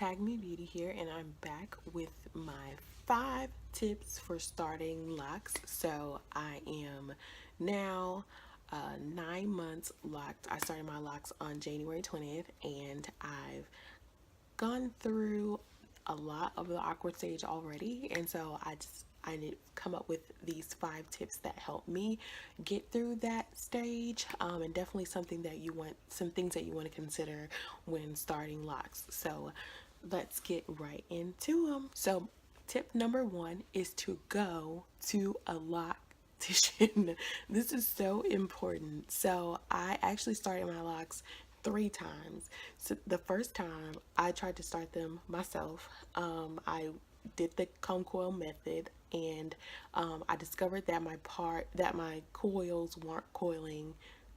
Tag Me Beauty here, and I'm back with my 5 tips for starting locks. So I am now 9 months locked. I started my locks on January 20th, and I've gone through a lot of the awkward stage already, and so I need to come up with these 5 tips that help me get through that stage, and definitely some things that you want to consider when starting locks. So let's get right into them. So tip number 1 is to go to a loctician. This is so important. So I actually started my locks 3 times. So the first time I tried to start them myself, I did the comb coil method, and I discovered that my coils weren't coiling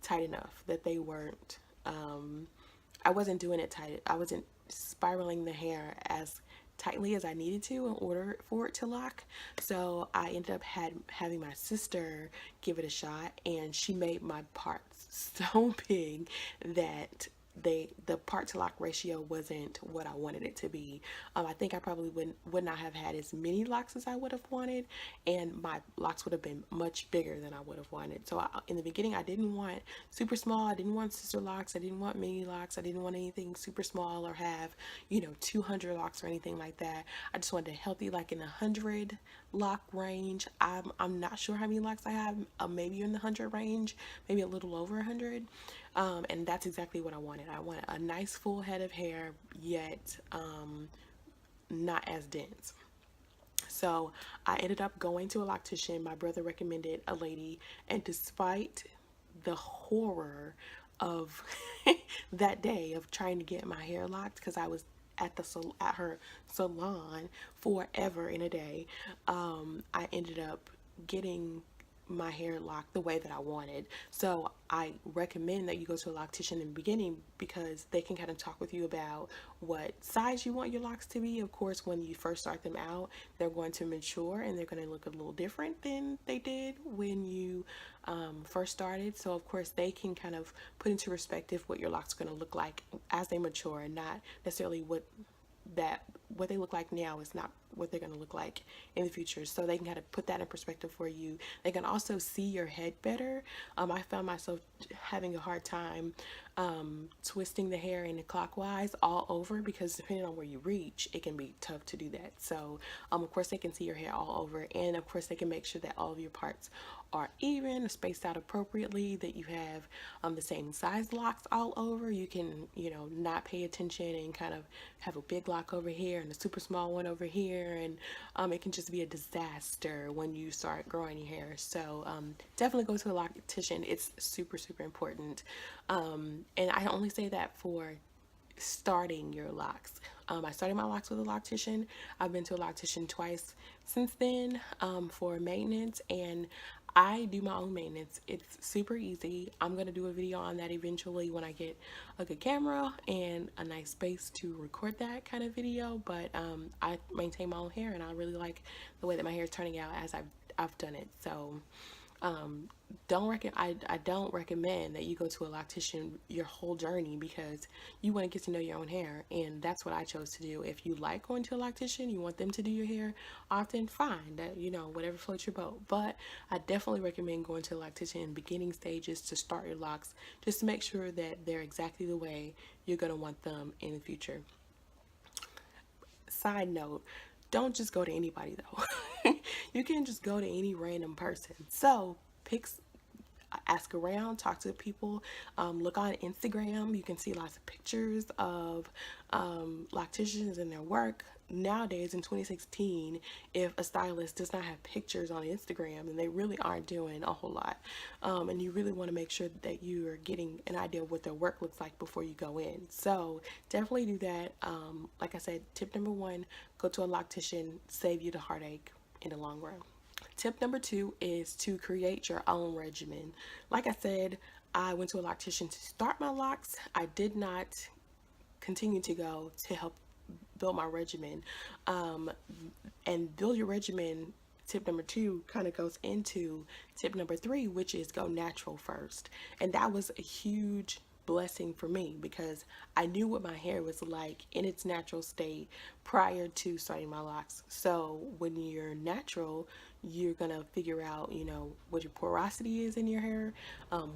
tight enough. That they weren't. I wasn't doing it tight. I wasn't spiraling the hair as tightly as I needed to in order for it to lock. So I ended up having my sister give it a shot, and she made my parts so big that the part to lock ratio wasn't what I wanted it to be. I think I probably would not have had as many locks as I would have wanted, and my locks would have been much bigger than I would have wanted. So in the beginning, I didn't want super small. I didn't want sister locks. I didn't want mini locks. I didn't want anything super small or have 200 locks or anything like that. I just wanted a healthy, like in 100 lock range. I'm not sure how many locks I have. Maybe in the 100 range, maybe a little over 100. And that's exactly what I wanted. I wanted a nice full head of hair, yet not as dense. So I ended up going to a loctician. My brother recommended a lady, and despite the horror of that day of trying to get my hair locked, because I was at her salon forever in a day, I ended up getting my hair locked the way that I wanted. So I recommend that you go to a loctician in the beginning, because they can kind of talk with you about what size you want your locks to be. Of course, when you first start them out, they're going to mature and they're going to look a little different than they did when you first started. So of course, they can kind of put into perspective what your locks are going to look like as they mature, and not necessarily what they look like now is not what they're going to look like in the future. So they can kind of put that in perspective for you. They can also see your head better. I found myself having a hard time twisting the hair in a clockwise all over, because depending on where you reach, it can be tough to do that. So of course, they can see your hair all over, and of course they can make sure that all of your parts are even, spaced out appropriately, that you have the same size locks all over. You can not pay attention and kind of have a big lock over here and a super small one over here, and it can just be a disaster when you start growing your hair. So definitely go to a loctician. It's super important, and I only say that for starting your locks. I started my locks with a loctician. I've been to a loctician twice since then for maintenance, and I do my own maintenance. It's super easy. I'm going to do a video on that eventually when I get a good camera and a nice space to record that kind of video. But I maintain my own hair, and I really like the way that my hair is turning out as I've done it. So I don't recommend that you go to a loctician your whole journey, because you want to get to know your own hair, and that's what I chose to do. If you like going to a loctician, you want them to do your hair often, fine, that whatever floats your boat. But I definitely recommend going to a loctician in beginning stages to start your locks, just to make sure that they're exactly the way you're going to want them in the future. Side note, don't just go to anybody though. You can't just go to any random person. So ask around, talk to people, look on Instagram. You can see lots of pictures of locticians and their work. Nowadays in 2016, if a stylist does not have pictures on Instagram, then they really aren't doing a whole lot. And you really want to make sure that you are getting an idea of what their work looks like before you go in. So definitely do that. Like I said, tip number 1, go to a loctician, save you the heartache in the long run. Tip number 2 is to create your own regimen. Like I said, I went to a loctician to start my locks. I did not continue to go to help build my regimen. And build your regimen, tip number 2, kind of goes into tip number 3, which is go natural first. And that was a huge blessing for me because I knew what my hair was like in its natural state prior to starting my locks. So when you're natural, you're gonna figure out, you know, what your porosity is in your hair,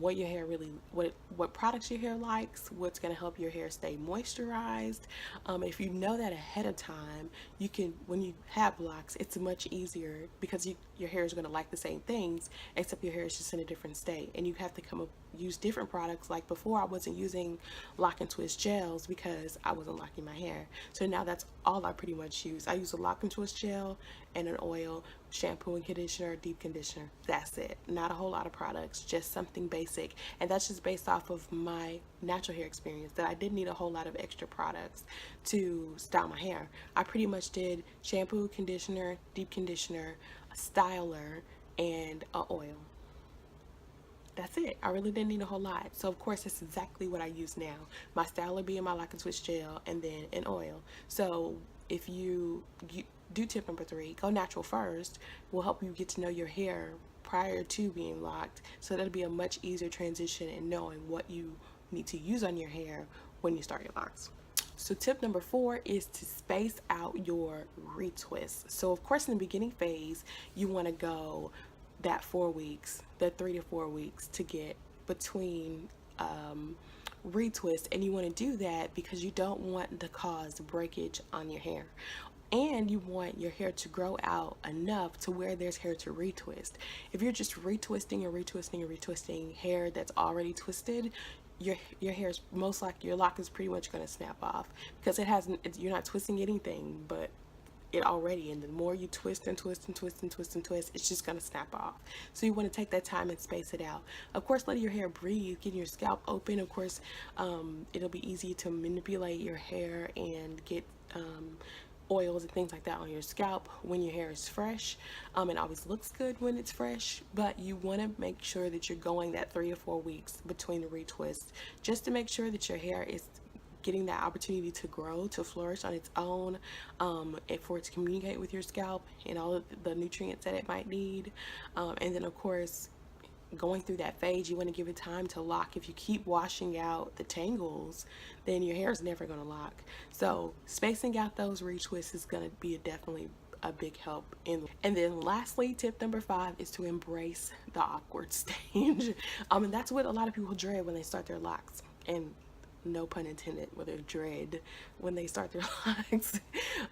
what your hair really, what products your hair likes, what's gonna help your hair stay moisturized. If you know that ahead of time, you can, when you have locks, it's much easier because your hair is gonna like the same things, except your hair is just in a different state, and you have to come up use different products. Like before, I wasn't using lock and twist gels because I wasn't locking my hair. So now that's all I pretty much use. I use a lock and twist gel and an oil, shampoo and conditioner, deep conditioner. That's it. Not a whole lot of products, just something basic. And that's just based off of my natural hair experience, that I didn't need a whole lot of extra products to style my hair. I pretty much did shampoo, conditioner, deep conditioner, a styler, and a oil. That's it. I really didn't need a whole lot. So of course that's exactly what I use now. My styler being my lock and twist gel, and then an oil. So if you do tip number 3, go natural first, will help you get to know your hair prior to being locked. So that'll be a much easier transition in knowing what you need to use on your hair when you start your locks. So tip number 4 is to space out your retwist. So of course in the beginning phase, you want to go that 4 weeks, that 3 to 4 weeks to get between retwist, and you want to do that because you don't want to cause breakage on your hair, and you want your hair to grow out enough to where there's hair to retwist. If you're just retwisting and retwisting and retwisting hair that's already twisted, your hair is most likely, your lock is pretty much going to snap off because you're not twisting anything but it already, and the more you twist and twist and twist and twist and twist, it's just gonna snap off. So you want to take that time and space it out. Of course, letting your hair breathe, getting your scalp open. Of course, it'll be easy to manipulate your hair and get oils and things like that on your scalp when your hair is fresh. It always looks good when it's fresh, but you want to make sure that you're going that 3 to 4 weeks between the retwists, just to make sure that your hair is getting that opportunity to grow, to flourish on its own, and for it to communicate with your scalp and all of the nutrients that it might need. And then of course, going through that phase, you want to give it time to lock. If you keep washing out the tangles, then your hair is never going to lock. So spacing out those retwists is going to be definitely a big help. And then lastly, tip number 5 is to embrace the awkward stage. And that's what a lot of people dread when they start their locks, and no pun intended, with a dread when they start their locks.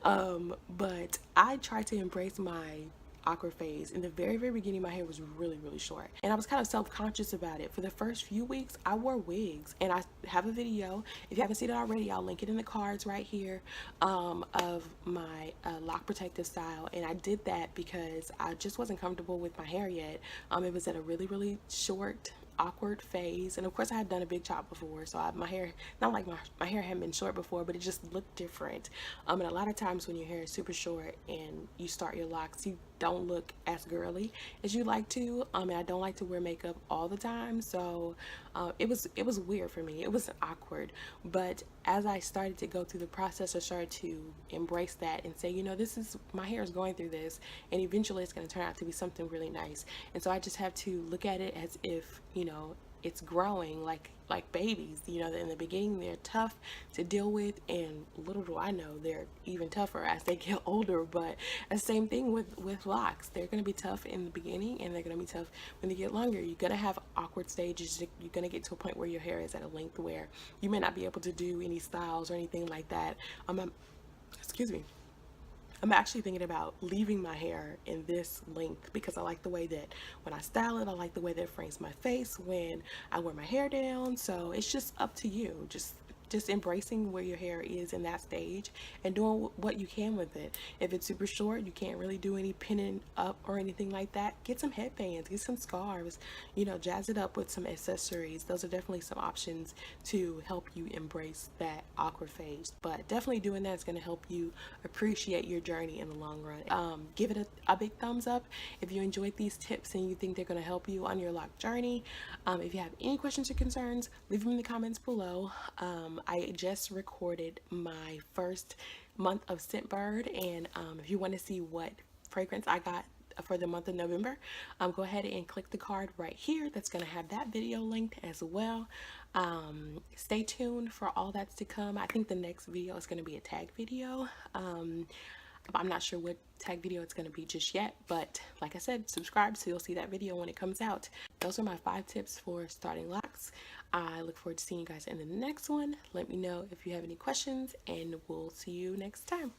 But I try to embrace my awkward phase. In the very, very beginning, my hair was really, really short, and I was kind of self-conscious about it. For the first few weeks, I wore wigs, and I have a video. If you haven't seen it already, I'll link it in the cards right here, of my lock protective style. And I did that because I just wasn't comfortable with my hair yet. It was at a really, really short, awkward phase, and of course I had done a big chop before, so my hair, not like my hair hadn't been short before, but it just looked different. And a lot of times when your hair is super short and you start your locks, you don't look as girly as you like to. And I don't like to wear makeup all the time, so it was weird for me. It was awkward, but as I started to go through the process, I started to embrace that and say, you know, this is, my hair is going through this, and eventually it's going to turn out to be something really nice. And so I just have to look at it as if, you know, it's growing like babies. You know, in the beginning they're tough to deal with, and little do I know they're even tougher as they get older. But the same thing with locks. They're going to be tough in the beginning, and they're going to be tough when they get longer. You're going to have awkward stages. You're going to get to a point where your hair is at a length where you may not be able to do any styles or anything like that. Excuse me. I'm actually thinking about leaving my hair in this length because I like the way that when I style it, I like the way that it frames my face when I wear my hair down. So it's just up to you. Just embracing where your hair is in that stage and doing what you can with it. If it's super short, you can't really do any pinning up or anything like that, get some headbands, get some scarves, you know, jazz it up with some accessories. Those are definitely some options to help you embrace that awkward phase. But definitely doing that is going to help you appreciate your journey in the long run. Give it a big thumbs up if you enjoyed these tips and you think they're going to help you on your lock journey. If you have any questions or concerns, leave them in the comments below. I just recorded my first month of Scent Bird, and if you want to see what fragrance I got for the month of November, go ahead and click the card right here. That's going to have that video linked as well. Stay tuned for all that's to come. I think the next video is going to be a tag video. I'm not sure what tag video it's going to be just yet, but like I said, subscribe so you'll see that video when it comes out. Those are my 5 tips for starting locks. I look forward to seeing you guys in the next one. Let me know if you have any questions, and we'll see you next time.